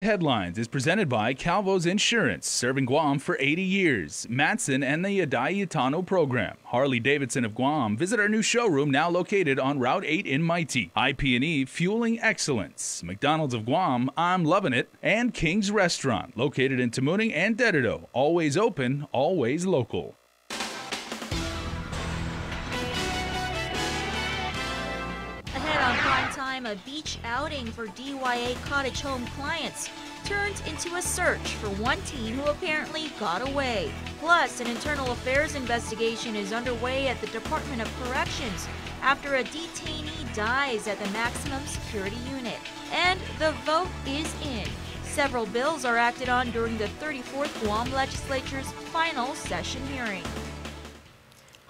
Headlines is presented by Calvo's Insurance, serving Guam for 80 years. Matson and the Adayitano program. Harley-Davidson of Guam. Visit our new showroom now located on Route 8 in Mighty. IP&E, fueling excellence. McDonald's of Guam, I'm loving it. And King's Restaurant, located in Tamuning and Dededo. Always open, always local. Ahead on prime time, a beach outing for DYA Cottage Home clients turned into a search for one teen who apparently got away. Plus, an internal affairs investigation is underway at the Department of Corrections after a detainee dies at the maximum security unit. And the vote is in. Several bills are acted on during the 34th Guam Legislature's final session hearing.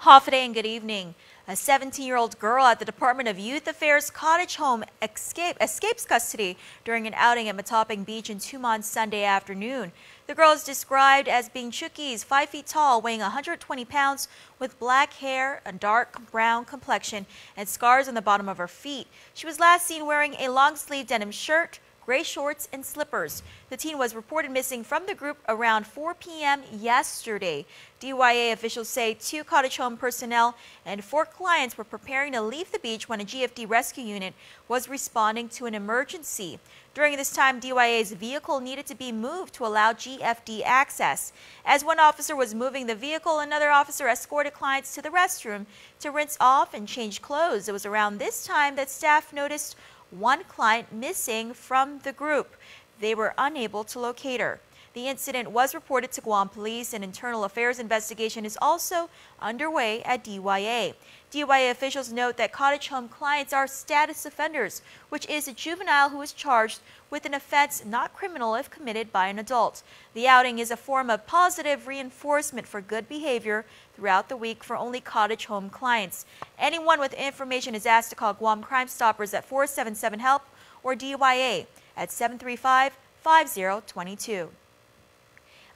Hafaday and good evening. A 17-year-old girl at the Department of Youth Affairs Cottage Home escapes custody during an outing at Matapang Beach in Tumon Sunday afternoon. The girl is described as being Chuki's 5 feet tall, weighing 120 pounds, with black hair, a dark brown complexion, and scars on the bottom of her feet. She was last seen wearing a long-sleeve denim shirt, gray shorts, and slippers. The teen was reported missing from the group around 4 p.m. yesterday. DYA officials say 2 Cottage Home personnel and 4 clients were preparing to leave the beach when a GFD rescue unit was responding to an emergency. During this time, DYA's vehicle needed to be moved to allow GFD access. As one officer was moving the vehicle, another officer escorted clients to the restroom to rinse off and change clothes. It was around this time that staff noticed one client missing from the group. They were unable to locate her. The incident was reported to Guam Police. An internal affairs investigation is also underway at DYA. DYA officials note that Cottage Home clients are status offenders, which is a juvenile who is charged with an offense not criminal if committed by an adult. The outing is a form of positive reinforcement for good behavior throughout the week for only Cottage Home clients. Anyone with information is asked to call Guam Crime Stoppers at 477-HELP or DYA at 735-5022.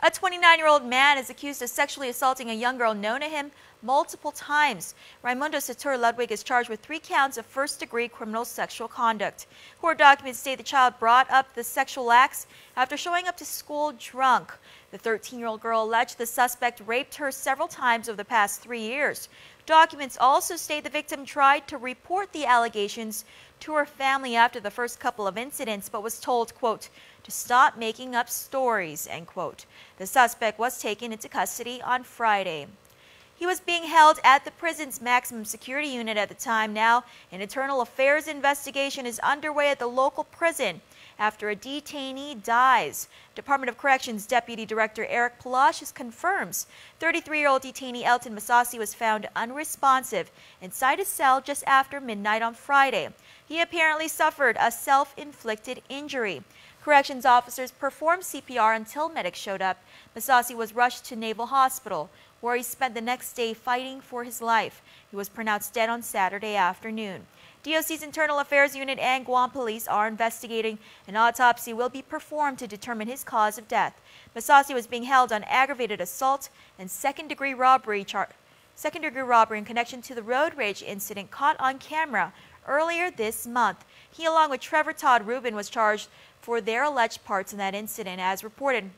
A 29-year-old man is accused of sexually assaulting a young girl known to him multiple times. Raimundo Satur Ludwig is charged with 3 counts of first-degree criminal sexual conduct. Court documents state the child brought up the sexual acts after showing up to school drunk. The 13-year-old girl alleged the suspect raped her several times over the past 3 years. Documents also state the victim tried to report the allegations to her family after the first couple of incidents, but was told, quote, to stop making up stories, end quote. The suspect was taken into custody on Friday. He was being held at the prison's maximum security unit at the time. Now, an internal affairs investigation is underway at the local prison after a detainee dies. Department of Corrections Deputy Director Eric Palacios confirms 33-year-old detainee Elton Masasi was found unresponsive inside his cell just after midnight on Friday. He apparently suffered a self-inflicted injury. Corrections officers performed CPR until medics showed up. Masasi was rushed to Naval Hospital, where he spent the next day fighting for his life. He was pronounced dead on Saturday afternoon. DOC's Internal Affairs Unit and Guam Police are investigating. An autopsy will be performed to determine his cause of death. Masasi was being held on aggravated assault and second-degree robbery in connection to the road rage incident caught on camera earlier this month. He, along with Trevor Todd Rubin, was charged for their alleged parts in that incident. As reported,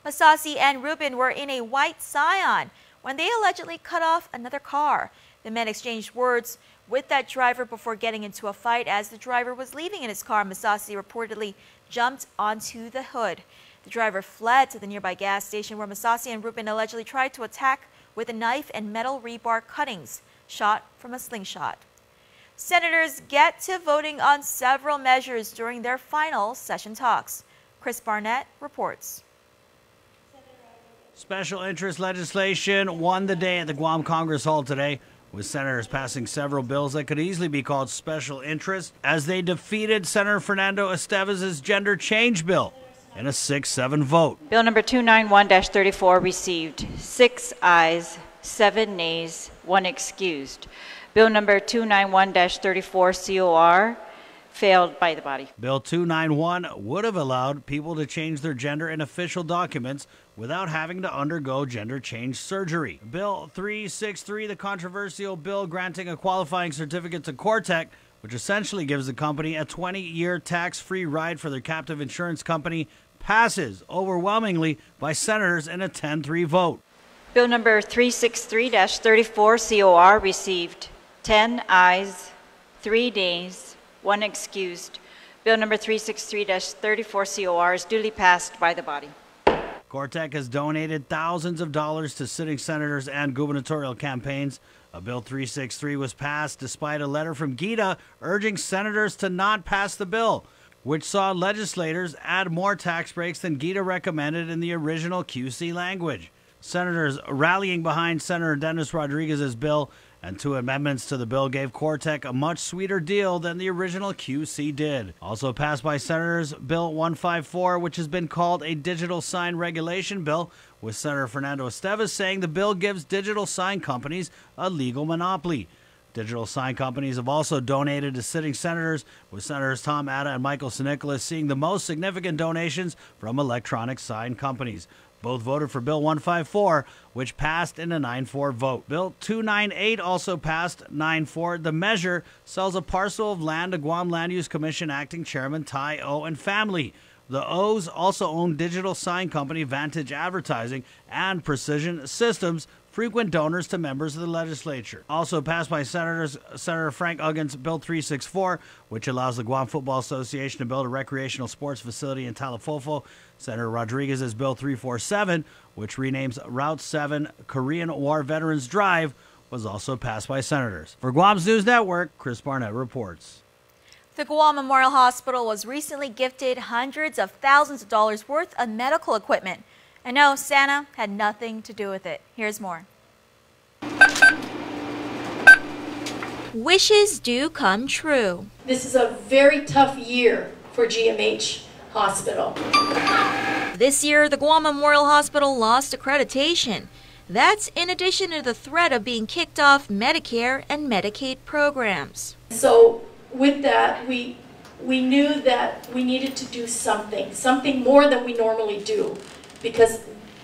Masasi and Rubin were in a white Scion when they allegedly cut off another car. The men exchanged words with that driver before getting into a fight. As the driver was leaving in his car, Masasi reportedly jumped onto the hood. The driver fled to the nearby gas station, where Masasi and Rubin allegedly tried to attack with a knife and metal rebar cuttings shot from a slingshot. Senators get to voting on several measures during their final session talks. Chris Barnett reports. Special interest legislation won the day at the Guam Congress Hall today, with senators passing several bills that could easily be called special interest as they defeated Senator Fernando Estevez's gender change bill in a 6-7 vote. Bill number 291-34 received 6 ayes, 7 nays, 1 excused. Bill number 291-34 COR failed by the body. Bill 291 would have allowed people to change their gender in official documents without having to undergo gender change surgery. Bill 363, the controversial bill granting a qualifying certificate to Cortec, which essentially gives the company a 20-year tax-free ride for their captive insurance company, passes overwhelmingly by senators in a 10-3 vote. Bill number 363-34 COR received 10 ayes, 3 nays, 1 excused. Bill number 363-34 COR is duly passed by the body. CORTEC has donated thousands of dollars to sitting senators and gubernatorial campaigns. A Bill 363 was passed despite a letter from Gita urging senators to not pass the bill, which saw legislators add more tax breaks than Gita recommended in the original QC language. Senators rallying behind Senator Dennis Rodriguez's bill and 2 amendments to the bill gave CORTEC a much sweeter deal than the original QC did. Also passed by Senators Bill 154, which has been called a digital sign regulation bill, with Senator Fernando Estevez saying the bill gives digital sign companies a legal monopoly. Digital sign companies have also donated to sitting senators, with Senators Tom Atta and Michael Sinicolas seeing the most significant donations from electronic sign companies. Both voted for Bill 154, which passed in a 9-4 vote. Bill 298 also passed 9-4. The measure sells a parcel of land to Guam Land Use Commission Acting Chairman Tai O and family. The O's also own digital sign company Vantage Advertising and Precision Systems, frequent donors to members of the legislature. Also passed by Senator Frank Uggins' Bill 364, which allows the Guam Football Association to build a recreational sports facility in Talafofo. Senator Rodriguez's Bill 347, which renames Route 7 Korean War Veterans Drive, was also passed by senators. For Guam's News Network, Chris Barnett reports. The Guam Memorial Hospital was recently gifted hundreds of thousands of dollars worth of medical equipment. And no, Santa had nothing to do with it. Here's more. Wishes do come true. This is a very tough year for GMH Hospital. This year, the Guam Memorial Hospital lost accreditation. That's in addition to the threat of being kicked off Medicare and Medicaid programs. So with that, we knew that we needed to do something more than we normally do, because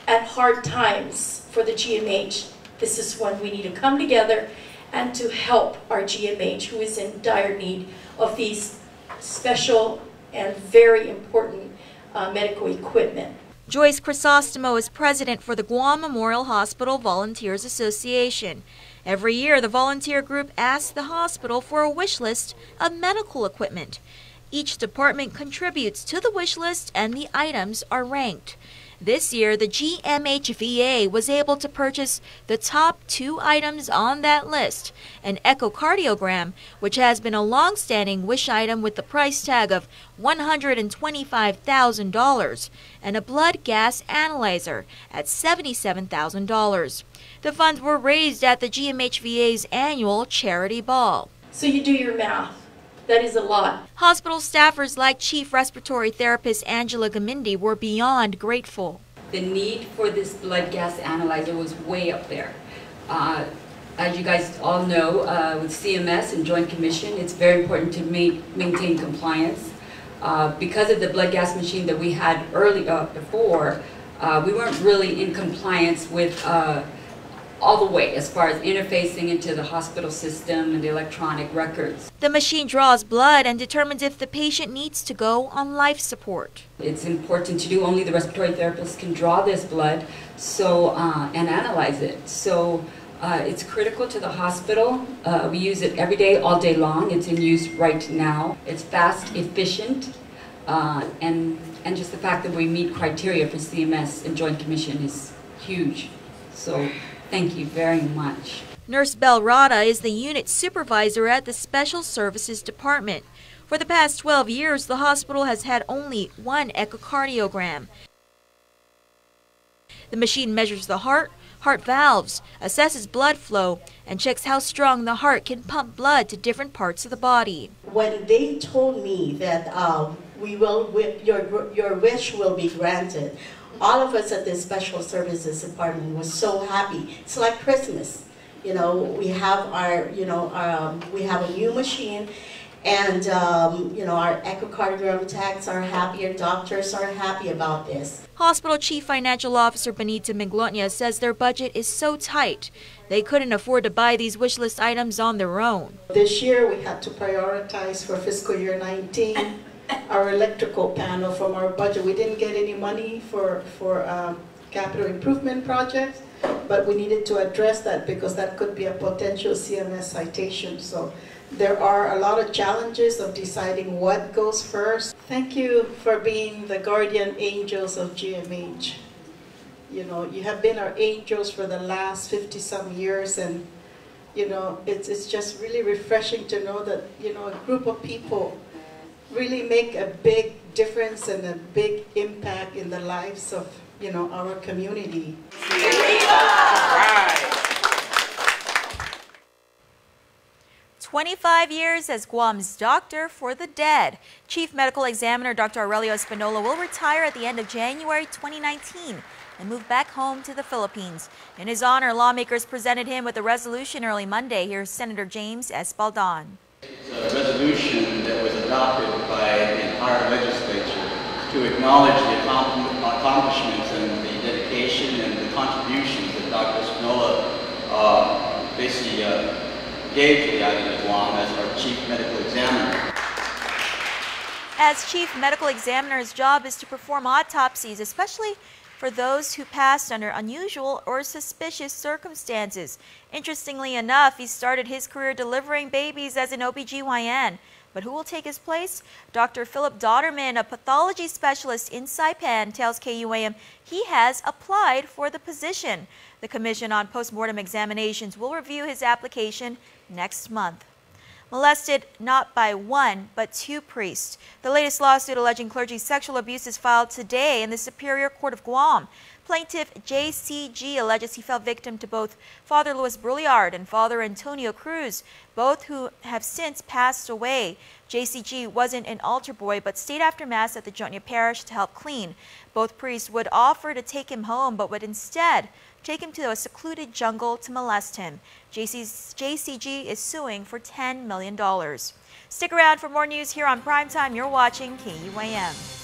at hard times for the GMH, this is when we need to come together and to help our GMH, who is in dire need of these special and very important medical equipment. Joyce Crisostomo is president for the Guam Memorial Hospital Volunteers Association. Every year, the volunteer group asks the hospital for a wish list of medical equipment. Each department contributes to the wish list and the items are ranked. This year, the GMHVA was able to purchase the top 2 items on that list: an echocardiogram, which has been a long-standing wish item with the price tag of $125,000, and a blood gas analyzer at $77,000. The funds were raised at the GMHVA's annual charity ball. So you do your math. That is a lot. Hospital staffers like Chief Respiratory Therapist Angela Gamindi were beyond grateful. The need for this blood gas analyzer was way up there. As you guys all know, with CMS and Joint Commission, it's very important to maintain compliance. Because of the blood gas machine that we had before, we weren't really in compliance with all the way as far as interfacing into the hospital system and the electronic records. The machine draws blood and determines if the patient needs to go on life support. It's important to do. Only the respiratory therapist can draw this blood and analyze it. So it's critical to the hospital. We use it every day, all day long. It's in use right now. It's fast, efficient, and just the fact that we meet criteria for CMS and Joint Commission is huge. So thank you very much. Nurse Bell Rada is the unit supervisor at the Special Services Department. For the past 12 years, the hospital has had only 1 echocardiogram. The machine measures the heart valves, assesses blood flow, and checks how strong the heart can pump blood to different parts of the body. When they told me that your wish will be granted, all of us at the Special Services Department was so happy. It's like Christmas. You know, we have we have a new machine, And our echocardiogram techs are happy, our doctors are happy about this. Hospital Chief Financial Officer Benita Minglonia says their budget is so tight they couldn't afford to buy these wish list items on their own. This year we had to prioritize for fiscal year 19 our electrical panel from our budget. We didn't get any money for capital improvement projects, but we needed to address that because that could be a potential CMS citation. So there are a lot of challenges of deciding what goes first. Thank you for being the guardian angels of GMH. You have been our angels for the last 50-some years, and it's just really refreshing to know that a group of people really make a big difference and a big impact in the lives of our community. 25 years as Guam's doctor for the dead. Chief Medical Examiner Dr. Aurelio Espinola will retire at the end of January 2019 and move back home to the Philippines. In his honor, lawmakers presented him with a resolution early Monday. Here's Senator James Espaldon. It's a resolution that was adopted by the entire legislature to acknowledge the accomplishments and the dedication and the contributions that Dr. Espinola basically gave to the island of Guam as our Chief Medical Examiner. As Chief Medical Examiner, his job is to perform autopsies, especially for those who passed under unusual or suspicious circumstances. Interestingly enough, he started his career delivering babies as an OBGYN. But who will take his place? Dr. Philip Dodderman, a pathology specialist in Saipan, tells KUAM he has applied for the position. The Commission on Postmortem Examinations will review his application next month. Molested not by one, but two priests. The latest lawsuit alleging clergy sexual abuse is filed today in the Superior Court of Guam. Plaintiff JCG alleges he fell victim to both Father Luis Brouillard and Father Antonio Cruz, both who have since passed away. JCG wasn't an altar boy, but stayed after Mass at the Jonia Parish to help clean. Both priests would offer to take him home, but would instead take him to a secluded jungle to molest him. JCG is suing for $10 million. Stick around for more news here on Primetime. You're watching KUAM.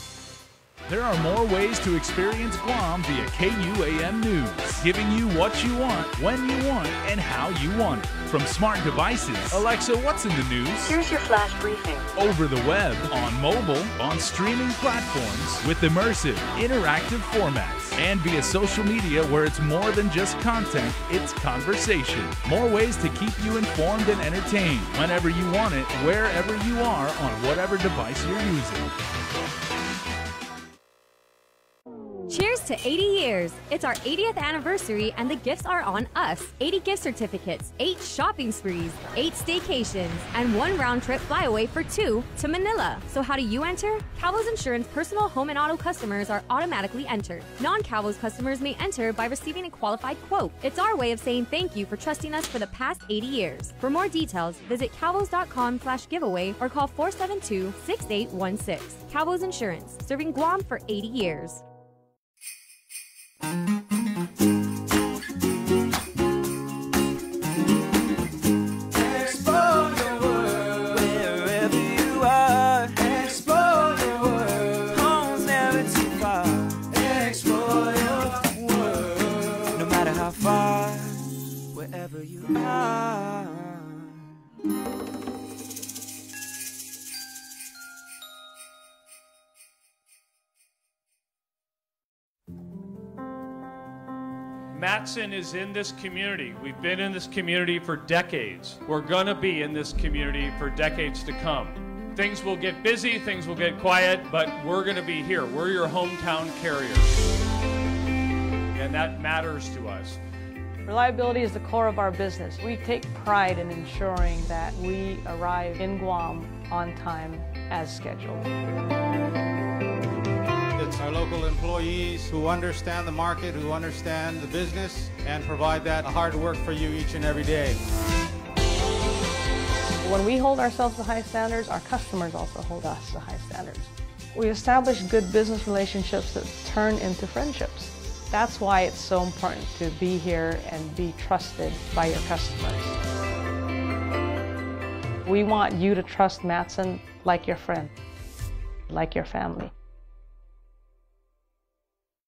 There are more ways to experience Guam via KUAM News, giving you what you want, when you want, and how you want it. From smart devices, Alexa, what's in the news? Here's your flash briefing. Over the web, on mobile, on streaming platforms, with immersive, interactive formats, and via social media where it's more than just content, it's conversation. More ways to keep you informed and entertained, whenever you want it, wherever you are, on whatever device you're using. Cheers to 80 years! It's our 80th anniversary and the gifts are on us. 80 gift certificates, 8 shopping sprees, 8 staycations, and 1 round-trip flyaway for 2 to Manila. So how do you enter? Calvo's Insurance personal home and auto customers are automatically entered. Non-Calvo's customers may enter by receiving a qualified quote. It's our way of saying thank you for trusting us for the past 80 years. For more details, visit calvos.com/giveaway or call 472-6816. Calvo's Insurance, serving Guam for 80 years. Explore your world wherever you are. Explore your world, home's never too far. Explore your world, no matter how far, wherever you are. Matson is in this community. We've been in this community for decades. We're going to be in this community for decades to come. Things will get busy, things will get quiet, but we're going to be here. We're your hometown carrier. And that matters to us. Reliability is the core of our business. We take pride in ensuring that we arrive in Guam on time as scheduled. It's our local employees who understand the market, who understand the business, and provide that hard work for you each and every day. When we hold ourselves to high standards, our customers also hold us to high standards. We establish good business relationships that turn into friendships. That's why it's so important to be here and be trusted by your customers. We want you to trust Matson like your friend, like your family.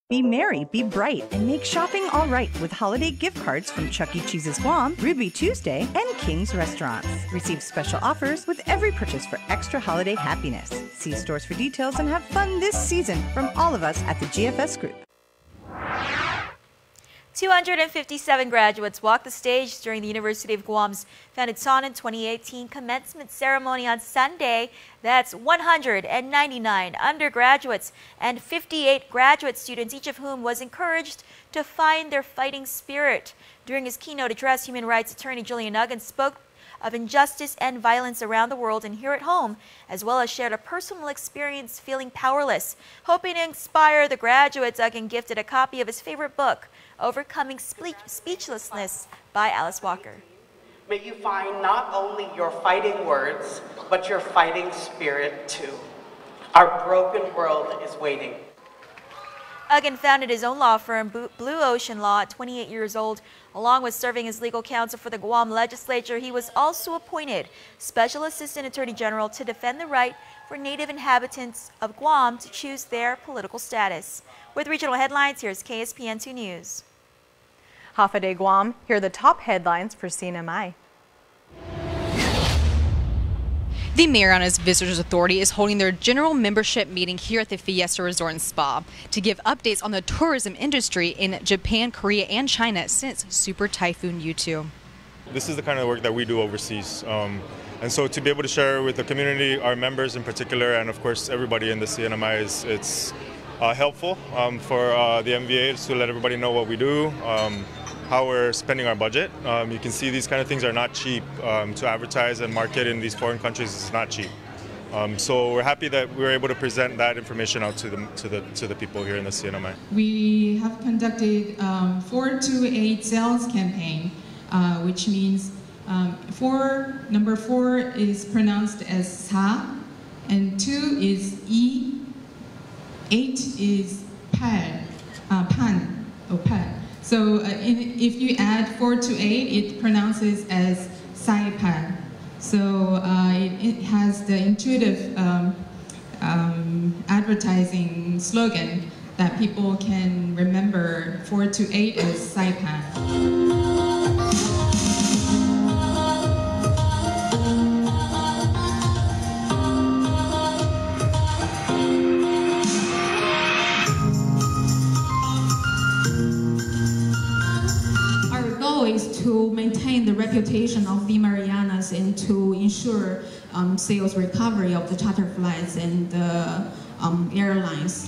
Be merry, be bright, and make shopping all right with holiday gift cards from Chuck E. Cheese's Guam, Ruby Tuesday, and King's Restaurants. Receive special offers with every purchase for extra holiday happiness. See stores for details and have fun this season from all of us at the GFS Group. 257 graduates walked the stage during the University of Guam's Founded Sonnen 2018 commencement ceremony on Sunday. That's 199 undergraduates and 58 graduate students, each of whom was encouraged to find their fighting spirit. During his keynote address, human rights attorney Julian Uggins spoke of injustice and violence around the world and here at home, as well as shared a personal experience feeling powerless. Hoping to inspire the graduates, Uggins gifted a copy of his favorite book, Overcoming Speechlessness by Alice Walker. May you find not only your fighting words, but your fighting spirit too. Our broken world is waiting. Uggins founded his own law firm, Blue Ocean Law, at 28 years old. Along with serving as legal counsel for the Guam legislature, he was also appointed Special Assistant Attorney General to defend the right for native inhabitants of Guam to choose their political status. With regional headlines, here's KSPN 2 News. Hafa de Guam, here are the top headlines for CNMI. The Marianas Visitors Authority is holding their general membership meeting here at the Fiesta Resort and Spa to give updates on the tourism industry in Japan, Korea, and China since Super Typhoon Yutu. This is the kind of work that we do overseas. And so to be able to share with the community, our members in particular, and of course everybody in the CNMI, it's helpful for the MVA to let everybody know what we do, how we're spending our budget. You can see these kind of things are not cheap. To advertise and market in these foreign countries is not cheap. So we're happy that we were able to present that information out to the people here in the CNMI. We have conducted 428 sales campaign, which means number 4 is pronounced as sa, and 2 is e, 8 is pan, or pan. So if you add 4 to 8, it pronounces as Saipan. So it has the intuitive advertising slogan that people can remember 4 to 8 as Saipan. Is to maintain the reputation of the Marianas and to ensure sales recovery of the charter flights and the airlines.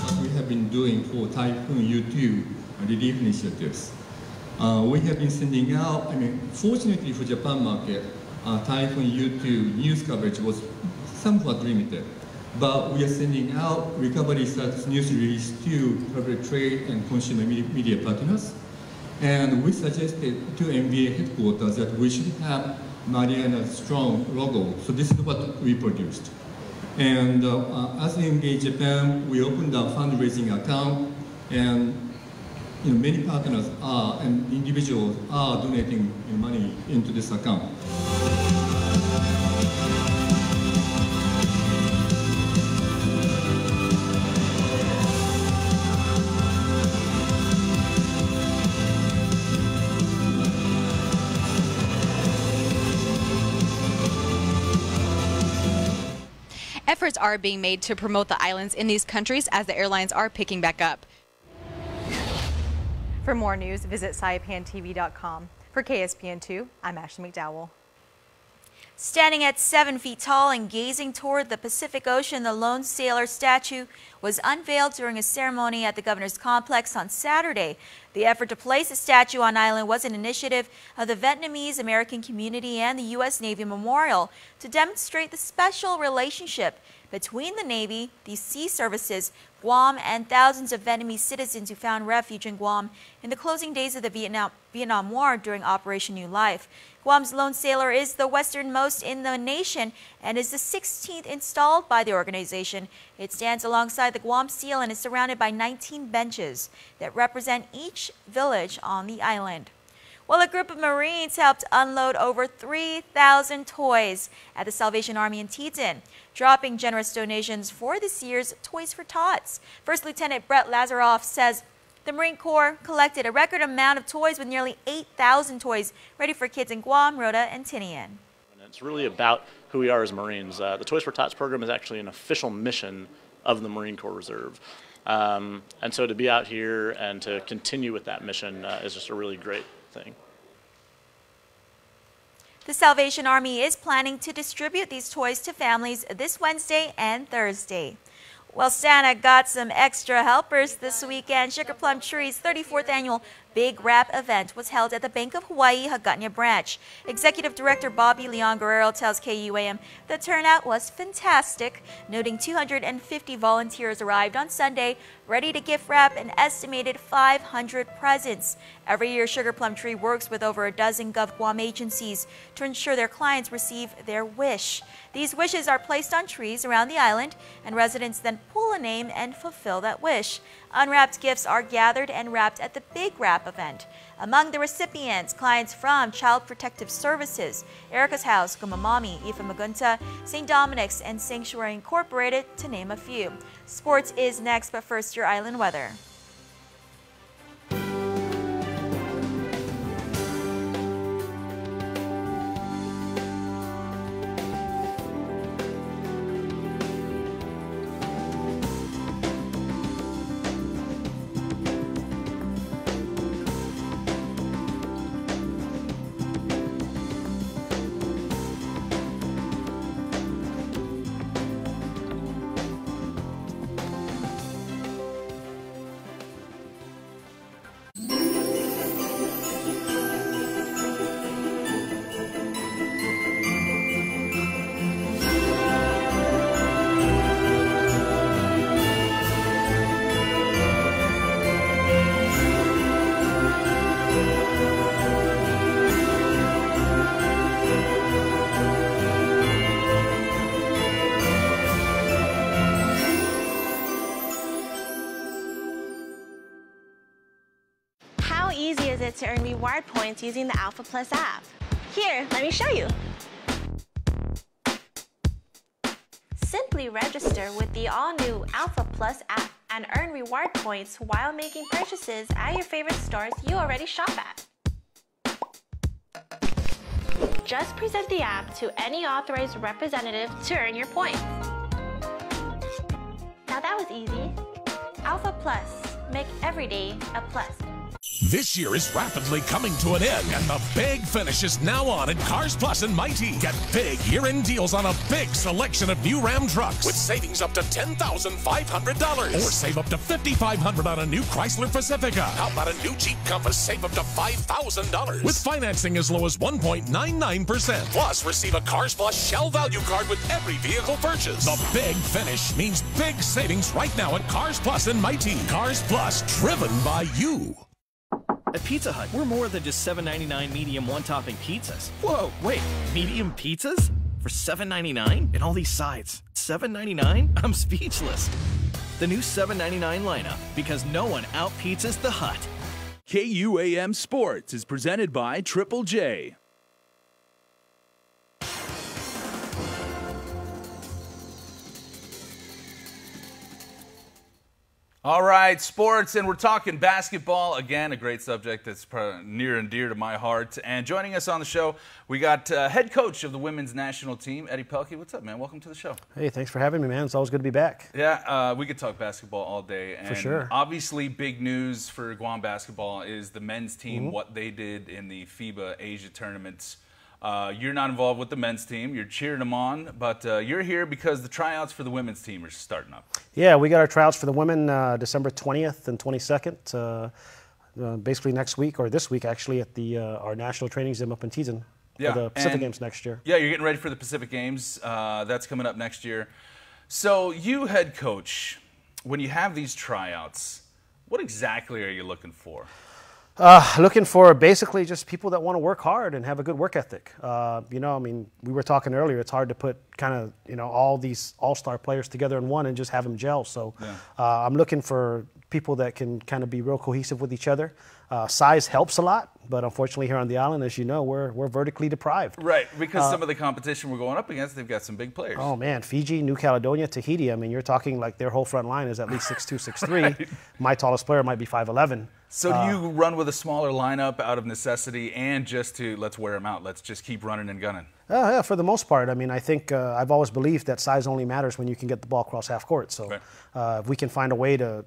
What we have been doing for Typhoon Yutu relief initiatives. We have been sending out, fortunately for Japan market, Typhoon Yutu news coverage was somewhat limited. But we are sending out recovery status news release to public trade and consumer media partners. And we suggested to MBA headquarters that we should have Mariana's strong logo. So this is what we produced. And as MBA Japan, we opened a fundraising account, and many partners are, and individuals are donating money into this account. Efforts are being made to promote the islands in these countries as the airlines are picking back up. For more news, visit saipantv.com. For KSPN2, I'm Ashley McDowell. Standing at 7 feet tall and gazing toward the Pacific Ocean, the lone sailor statue was unveiled during a ceremony at the governor's complex on Saturday. The effort to place the statue on island was an initiative of the Vietnamese American community and the U.S. Navy Memorial to demonstrate the special relationship between the Navy, the Sea Services, Guam, and thousands of Vietnamese citizens who found refuge in Guam in the closing days of the Vietnam War during Operation New Life. Guam's lone sailor is the westernmost in the nation and is the 16th installed by the organization. It stands alongside the Guam Seal and is surrounded by 19 benches that represent each village on the island. Well, a group of Marines helped unload over 3,000 toys at the Salvation Army in Teton, dropping generous donations for this year's Toys for Tots. First Lieutenant Brett Lazaroff says the Marine Corps collected a record amount of toys with nearly 8,000 toys ready for kids in Guam, Rota, and Tinian. It's really about who we are as Marines. The Toys for Tots program is actually an official mission of the Marine Corps Reserve. And so to be out here and to continue with that mission is just a really great thing. The Salvation Army is planning to distribute these toys to families this Wednesday and Thursday. Well, Santa got some extra helpers this weekend. Sugar Plum Tree's 34th annual Big Wrap event was held at the Bank of Hawaii Hagåtña branch. Executive Director Bobby Leon Guerrero tells KUAM the turnout was fantastic, noting 250 volunteers arrived on Sunday, ready to gift wrap an estimated 500 presents. Every year, Sugar Plum Tree works with over a dozen GovGuam agencies to ensure their clients receive their wish. These wishes are placed on trees around the island, and residents then pull a name and fulfill that wish. Unwrapped gifts are gathered and wrapped at the Big Wrap event. Among the recipients, clients from Child Protective Services, Erica's House, Gumamami, Ifa Magunta, St. Dominic's, and Sanctuary Incorporated, to name a few. Sports is next, but first, your island weather. easy is it to earn reward points using the Alpha Plus app? Here, let me show you. Simply register with the all-new Alpha Plus app and earn reward points while making purchases at your favorite stores you already shop at. Just present the app to any authorized representative to earn your points. Now that was easy. Alpha Plus, make every day a plus. This year is rapidly coming to an end, and the big finish is now on at Cars Plus and Mighty. Get big year-end deals on a big selection of new Ram trucks with savings up to $10,500. Or save up to $5,500 on a new Chrysler Pacifica. How about a new Jeep Compass? Save up to $5,000. With financing as low as 1.99%. Plus, receive a Cars Plus Shell Value Card with every vehicle purchase. The big finish means big savings right now at Cars Plus and Mighty. Cars Plus, driven by you. At Pizza Hut, we're more than just $7.99 medium one-topping pizzas. Whoa, wait, medium pizzas? For $7.99? And all these sides, $7.99? I'm speechless. The new $7.99 lineup, because no one out-pizzas the Hut. KUAM Sports is presented by Triple J. All right, sports, and we're talking basketball. Again, a great subject that's near and dear to my heart. And joining us on the show, we got head coach of the women's national team, Eddie Pelkey. What's up, man? Welcome to the show. Hey, thanks for having me, man. It's always good to be back. Yeah, we could talk basketball all day. And for sure. Obviously, big news for Guam basketball is the men's team, what they did in the FIBA Asia tournaments. You're not involved with the men's team. You're cheering them on, but you're here because the tryouts for the women's team are starting up. Yeah, we got our tryouts for the women December 20th and 22nd, basically next week, or this week actually, at the our national training gym up in Teton for the Pacific Games next year. Yeah, you're getting ready for the Pacific Games. That's coming up next year. So you, head coach, when you have these tryouts, what exactly are you looking for? Looking for basically just people that want to work hard and have a good work ethic. You know, I mean, we were talking earlier, it's hard to put kind of, you know, all these all-star players together in one and just have them gel. So I'm looking for people that can kind of be real cohesive with each other. Size helps a lot, but unfortunately here on the island, as you know, we're vertically deprived. Right, because some of the competition we're going up against, they've got some big players. Oh man, Fiji, New Caledonia, Tahiti, I mean, you're talking like their whole front line is at least 6'2", 6'3". Right. My tallest player might be 5'11". So do you run with a smaller lineup out of necessity and just to let's wear them out, let's just keep running and gunning? Yeah, for the most part. I mean, I think I've always believed that size only matters when you can get the ball across half court. So if we can find a way to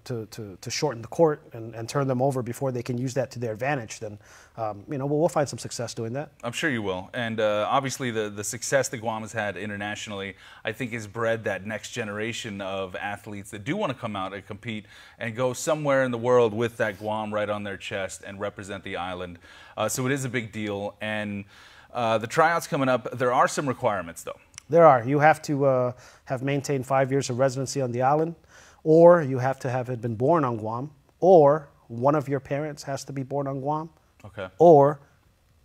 shorten the court and turn them over before they can use that to their advantage, then you know, we'll find some success doing that. I'm sure you will. And obviously the success that Guam has had internationally, I think, has bred that next generation of athletes that do want to come out and compete and go somewhere in the world with that Guam right on their chest and represent the island. So it is a big deal. And the tryouts coming up, there are some requirements, though. There are. You have to have maintained 5 years of residency on the island, or you have to have been born on Guam, or one of your parents has to be born on Guam, or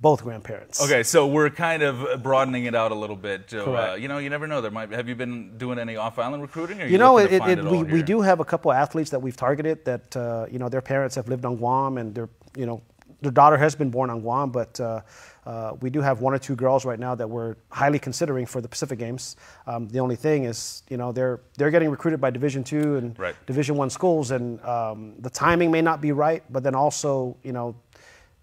both grandparents. Okay, so we're kind of broadening it out a little bit. Correct. You know, you never know. There might. Have you been doing any off-island recruiting? Or You know, we do have a couple of athletes that we've targeted that you know, their parents have lived on Guam and their daughter has been born on Guam, but we do have 1 or 2 girls right now that we're highly considering for the Pacific Games. The only thing is, you know, they're getting recruited by Division II and Division I schools, and the timing may not be right, but then also, you know,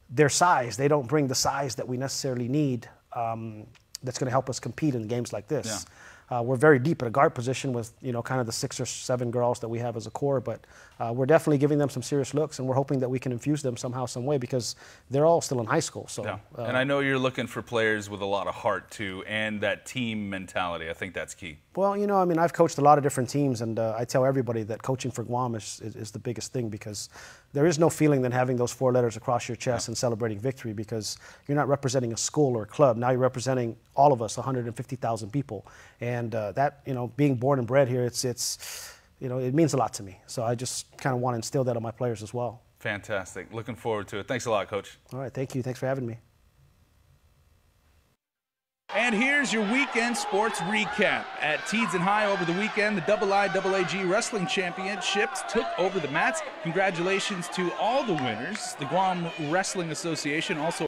their size, they don't bring the size that we necessarily need that's going to help us compete in games like this. We're very deep at a guard position with, you know, kind of the 6 or 7 girls that we have as a core, but we're definitely giving them some serious looks, and we're hoping that we can infuse them somehow, some way, because they're all still in high school. So, and I know you're looking for players with a lot of heart too, and that team mentality. I think that's key. Well, you know, I mean, I've coached a lot of different teams, and I tell everybody that coaching for Guam is the biggest thing, because there is no feeling than having those 4 letters across your chest and celebrating victory, because you're not representing a school or a club. Now you're representing all of us, 150,000 people. And that, you know, being born and bred here, it's you know, it means a lot to me. So I just kind of want to instill that on my players as well. Fantastic. Looking forward to it. Thanks a lot, Coach. All right, thank you. Thanks for having me. And here's your weekend sports recap. At Teeds and High over the weekend, the IIAAG Wrestling Championships took over the mats. Congratulations to all the winners. The Guam Wrestling Association also